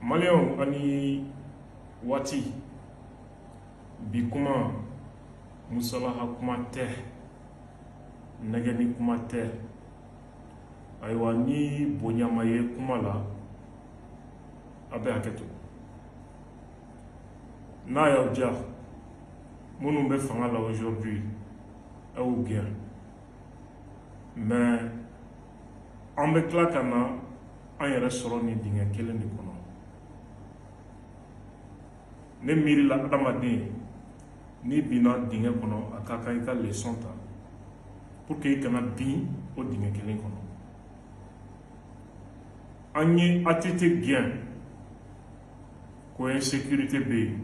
Malion ani wati bi kuma musalaha kuma tɛ nɛgɛni kuma tɛ ayiwa ni bonyama ye kuma la a bɛ hakɛ to n'a y'aw diya minnu bɛ fanga la aujourd'hui a y'u gɛn mais an bɛ tila ka na an yɛrɛ sɔrɔ nin dingɛ kelen de kɔnɔ ne miirila adamaden ni binna dingɛ kɔnɔ a ka kan i ka leçon ta pour que i kana bin o dingɛ kelen kɔnɔ an ye ATT gɛn ko insécurité bɛ yen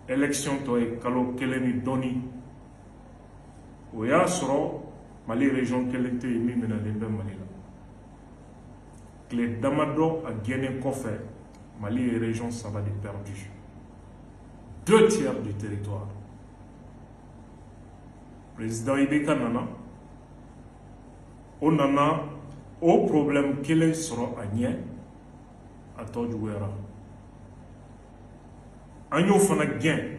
élection tɔ ye kalo kelen ni dɔɔni o y'a sɔrɔ Mali région kelen tɛ yen min minɛlen bɛ Mali la tile damadɔ a gɛnnen kɔfɛ Mali est région saba de perdu 2/3 du territoire président Ibeka nana o nana o problème kelen sɔrɔ a ɲɛ a tɔ juguyara an y'o fana gɛn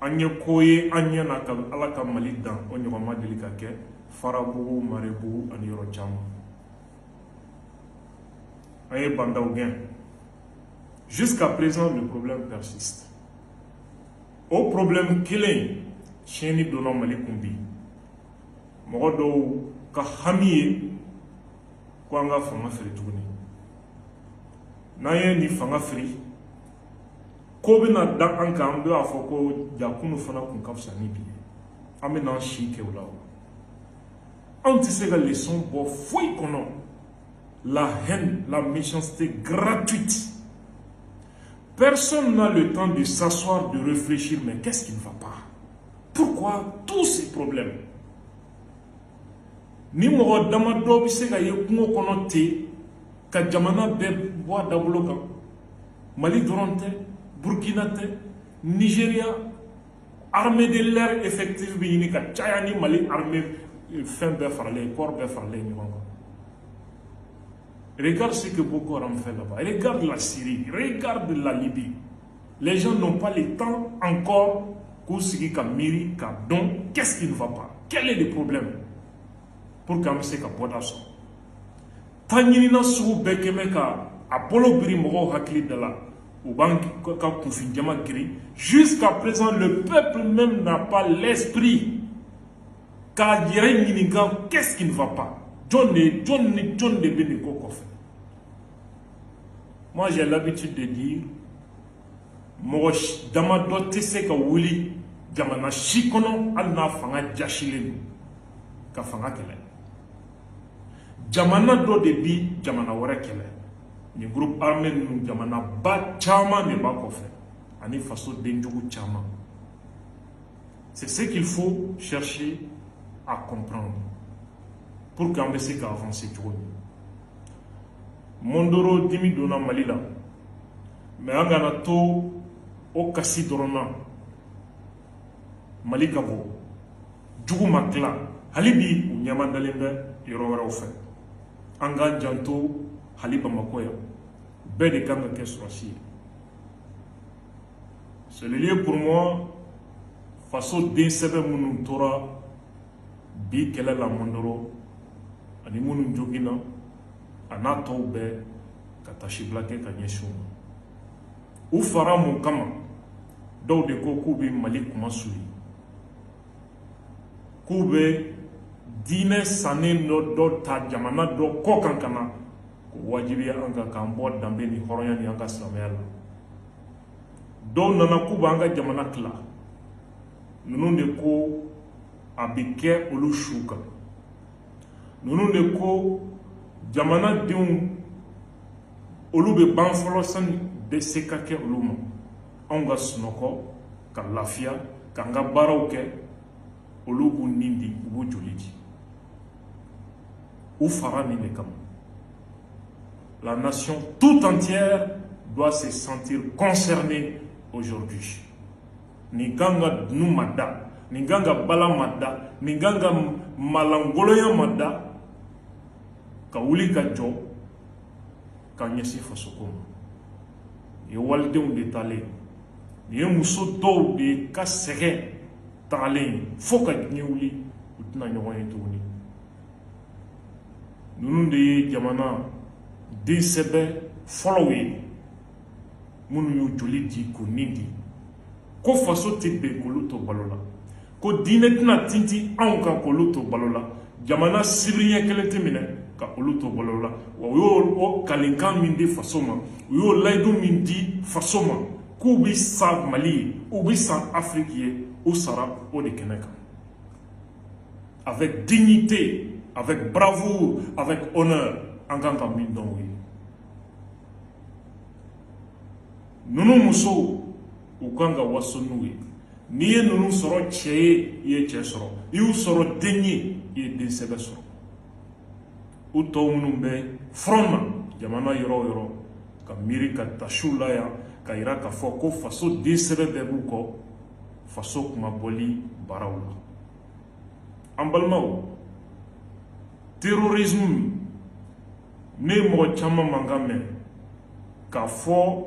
an ye ko ye an ɲɛ na ka Ala ka Mali dan o ɲɔgɔn ma deli ka kɛ Farabugu Marebugu ani yɔrɔ caman an ye bandaw gɛn jusqu'à présent le problème persiste o problème kelen tiɲɛni donna Mali kun bi mɔgɔ dɔw ka hami ye ko an ka fanga firi tuguni n'an ye ni fanga firi ko bɛna da an kan an b'a fɔ ko jakunu fana kun ka fisa ni bi ye an bɛ n'an si kɛ o la anw tɛ se ka leçon bɔ foyi kɔnɔ la haine la méchanceté gratuite. Personne n'a le temps de s'asseoir, de réfléchir, mais qu'est-ce qui ne va pas? Pourquoi tous ces problèmes? Ni mɔgɔ damadɔ bɛ se ka ye kungo kɔnɔ ten ka jamana bɛɛ bɔ a dagolo kan Mali dɔrɔn tɛ Burkina tɛ Nigeria armée de l'air effective bɛ ɲini ka caya ni Mali armée fɛn bɛɛ faralen corps bɛɛ faralen ɲɔgɔn kan. Regarde ce que Boko Haram fait là-bas. Regarde la Syrie. Regarde la Libye. Les gens n'ont pas le temps encore qu'Oussigi Kamiri, Kadon. Qu'est-ce qui ne va pas? Quel est le problème? Pour qu'on se capote ça. Tanina sou bekemeka Apollo Biri Moro Hakli de la ou banque ka Koufindjama Giri. Jusqu'à présent, le peuple même n'a pas l'esprit. Car qu'est-ce qui ne va pas? John de Beniko Kofe. Moi j'ai l'habitude de dire Mosh Damado Teseka Wuli Jamana Shikono Alna Fanga Jashilin Ka Fanga Kele Jamana do debi Jamana Wara Kele Ni groupe armé nous Jamana Ba Chama ne ba Kofe Ani Faso Denjogu Chama. C'est ce qu'il faut chercher à comprendre pour qu'on puisse avancer. Mondoro dimi donna Mali la mais an gana to o kasi dɔrɔn na Mali ka bɔ jugu ma tila hali bi u ɲɛma dalen bɛ yɔrɔ wɛrɛw fɛ an k'an janto hali Bamako yan bɛɛ de kan ka kɛ sɔrɔsi ye. C'est le lieu pour moi faso den sɛbɛ minnu tora bi kɛlɛ la Mondoro ani minnu jogina a n'a tɔw bɛɛ ka tasibila kɛ ka ɲɛsin u ma u fara mun kama dɔw de ko k'u bɛ Mali kuma suli k'u bɛ diinɛ sannen dɔ ta jamana dɔ kɔ kan ka na ko wajibiya an kan k'an bɔ danbe ni hɔrɔnya ni an ka silamɛya la dɔw nana k'u b'an ka jamana tila ninnu de ko a bɛ kɛ olu su kan ninnu de ko jamana denw olu bɛ ban fɔlɔ sani bɛ se ka kɛ olu ma anw ka sunɔgɔ ka lafiya k'an ka baaraw kɛ olu b'u nin di u b'u joli di u fara nin de kama. La nation tout entière doit se sentir concernée aujourd'hui. Ni ganga dunu ma da ni ganga bala ma da ni ganga malangoloya ma da ka wuli ka jɔ k'a ɲɛsin fasoko ma. Nin ye walidenw de talen, nin ye muso dɔw de ka sɛgɛn tagalen fo ka diɲɛ wuli u tɛna ɲɔgɔn ye tuguni. Ninnu de ye jamana densɛbɛ fɔlɔw ye minnu y'u joli di k'u nin di ko faso tɛ bɛn k'olu to balo la, ko diinɛ tɛna tinti anw kan k'olu to balo la, jamana sibiriɲɛ kelen tɛ minɛ ka olu to balo la, wa u y'o kalenkan min di faso ma, u y'o layidu min di faso ma k'u bɛ sa Mali ye, u bɛ sa Afrique ye, u sara o de kɛnɛ kan. Avec dignité, avec bravoure, avec honneur, en kan ka min dɔn u ye. Ninnu musow u kan ka waso n'u ye. N'i ye ninnu sɔrɔ cɛ ye, i ye cɛ sɔrɔ. I y'u sɔrɔ den ye, i ye den sɛbɛ sɔrɔ. U tɔw minnu bɛ front na jamana yɔrɔ o yɔrɔ ka miiri ka tasiw la yan ka yira k'a fɔ ko faso den sɛbɛ bɛɛ b'u kɔ, faso kuma bɔli baaraw la. An balimaw, terrorisme ne mɔgɔ caman mankan mɛn k'a fɔ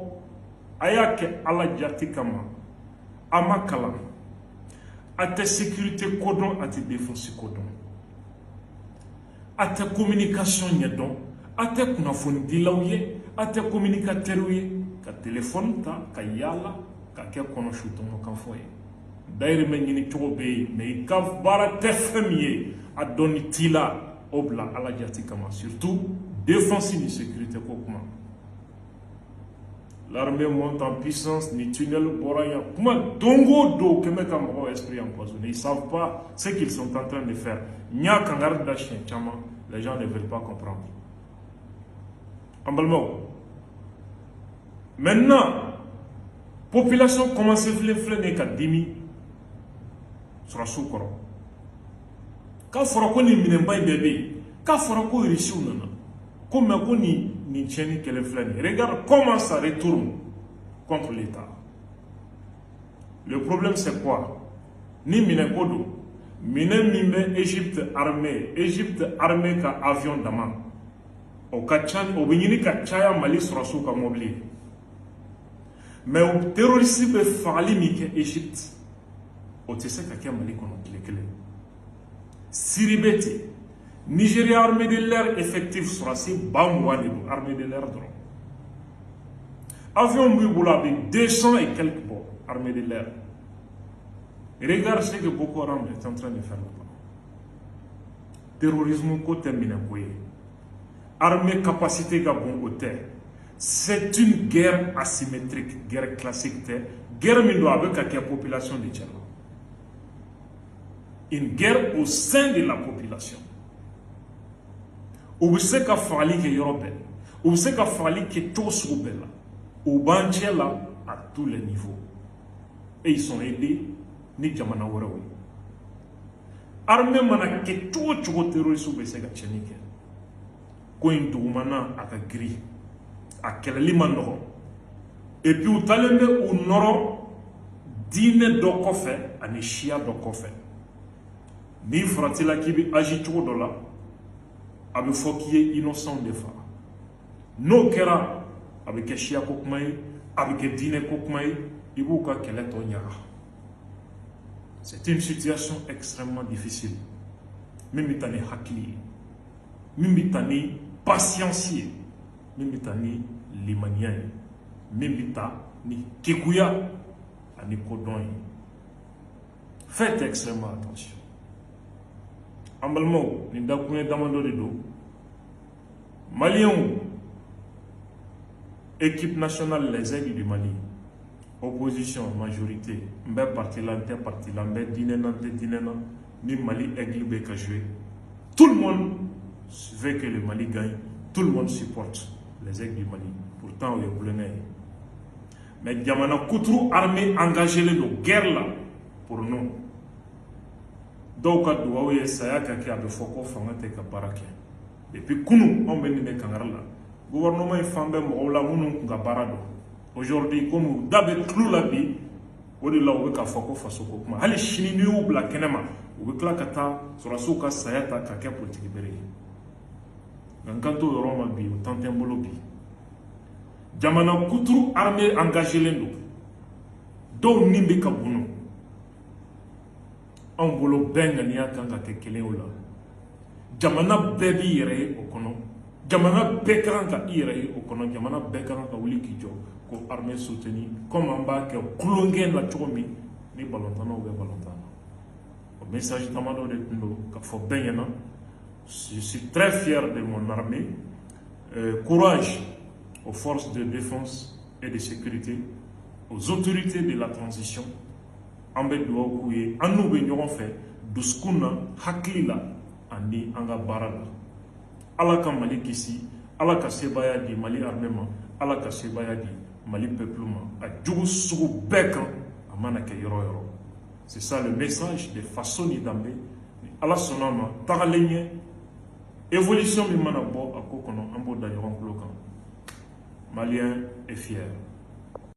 a y'a kɛ Ala jati kama, a ma kalan, a tɛ sécurité ko dɔn, a tɛ défense ko dɔn, a tɛ communication ɲɛdɔn, a tɛ kunnafonidilaw ye, a tɛ communicateurs ye, ka téléphone ta ka yaala ka kɛ kɔnɔsu tɔmɔkan fɔ ye. Dayirimɛ ɲini cogo bɛ yen, mais i ka baara tɛ fɛn min ye, a dɔnni t'i la, o bila Ala jati kama, surtout défense ni sécurité ko kuma. L'armée monte en puissance, ni tunnel bɔra yan, kuma dongo do kɛmɛ ka mɔgɔw esprit empoisonné, ils savent pas ce qu'ils sont en train de faire. Nya kangari da siɲɛ caman, les gens ne veulent pas comprendre. An balimaw, maintenant population commence filɛ nin ka dimi sɔrɔsiw kɔrɔ. K'a fɔra ko nin minɛnba in bɛɛ bɛ yen, k'a fɔra ko Rusiw nana, ko mais ko nin tiɲɛni kɛlɛ filɛ nin ye. Regarde comment ça retourne contre l'État. Le problème c'est quoi? Ni minɛ ko don, minɛ min bɛ Égypte armée ka avion dama, o ka ca, o bɛ ɲini ka caya Mali sɔrɔsiw ka mobili. Mais o terroriste bɛ fagali min kɛ Égypte, o tɛ se ka kɛ Mali kɔnɔ tile kelen. Syrie bɛ ten, Nigeria armée de l'air effectif sɔrɔsi 20,000 de don, armée de l'air dɔrɔn. Avion b'i bolo a bɛ 200 et quelques bɔ, armée de l'air. Regarde ce que Boko Haram est en train de faire là-bas. Terrorisme ko tɛ minɛ ko ye. Armée capacité ka bon o tɛ. C'est une guerre asymétrique, guerre classique tɛ. Guerre min don a bɛ ka kɛ population de cɛ la. Une guerre au sein de la population. U bɛ se ka fagali kɛ yɔrɔ bɛɛ, u bɛ se ka fagali kɛ cogo sugu bɛɛ la, u b'an cɛ la à tous les niveaux, et ils sont aidés ni jamana wɛrɛw ye. Armée mana kɛ cogo cogo terroriste bɛ se ka tiɲɛni kɛ. Ko in dugumana a ka girin, a kɛlɛli ma nɔgɔn, et puis u talen bɛ u nɔrɔ diinɛ dɔ kɔfɛ ani siya dɔ kɔfɛ. N'i faratila k'i bɛ agi cogo dɔ la, a bɛ fɔ k'i ye innocent de faga. N'o kɛra, a bɛ kɛ siya ko kuma ye, a bɛ kɛ diinɛ ko kuma ye, i b'u ka kɛlɛ tɔ ɲaga. C'est une situation extrêmement difficile. Min bɛ taa ni hakili ye, min bɛ taa ni patience ye, min bɛ taa ni limaniya ye, min bɛ taa ni kekuya ani kodɔn ye. Faites extrêmement attention. An balimaw, nin dakuɲɛ damadɔ de don. Maliens, équipe nationale les aigles du Mali, opposition majorité, n bɛ parti la n tɛ parti la, n bɛ diinɛ na n tɛ diinɛ na, ni Mali aigle bɛ ka jouer. Tout le monde veut que le Mali gagne, tout le monde supporte les aigles du Mali. Pourtant o ye kulonkɛ ye. Mais jamana kuturu armée engagée don guerre la pour nous. Dɔw ka dugawu ye saya ka kɛ a bɛ fɔ ko fanga tɛ ka baara kɛ. Depuis kunu anw bɛ nin de kangari la. Gouvernement in fan bɛ mɔgɔw la minnu kun ka baara dɔn. Aujourd'hui comme da bɛ tulo la bi, o de la u bɛ ka fɔ ko faso ko kuma. Hali sini n'i y'u bila kɛnɛ ma, u bɛ tila ka taa sɔrɔsiw ka saya ta ka kɛ politique bere ye. Nka n kan t'o yɔrɔ ma bi, o temps tɛ n bolo bi. jamana kuturu armée engagé lendo do nimbe kabuno on bolo benga ni akanga ke keleola jamana bebi yere okono jamana bekaranga yere okono jamana bekaranga wuli kijo ko armée soutenir comme en bas que kulongen la chomi ni balontana ou balontana au message tamado de ndo ka fo benyana. Je suis très fier de mon armée. Courage aux forces de défense et de sécurité, aux autorités de la transition. Ambedoua Kouye, en nous venons fait, Douskouna, Haklila, Andi, Anga Barada. Alaka Mali Kissi, Alaka Sebaya di Mali armement, Alaka Sebaya di Mali peuplement, à Djougou Bekan, à Manake Yoro. C'est ça le message de Fassoni Dambe, Ala Sonama, Taralenye. Évolution mi mana bo akokono ambo d'ailleurs en bloquant. Malien est fier.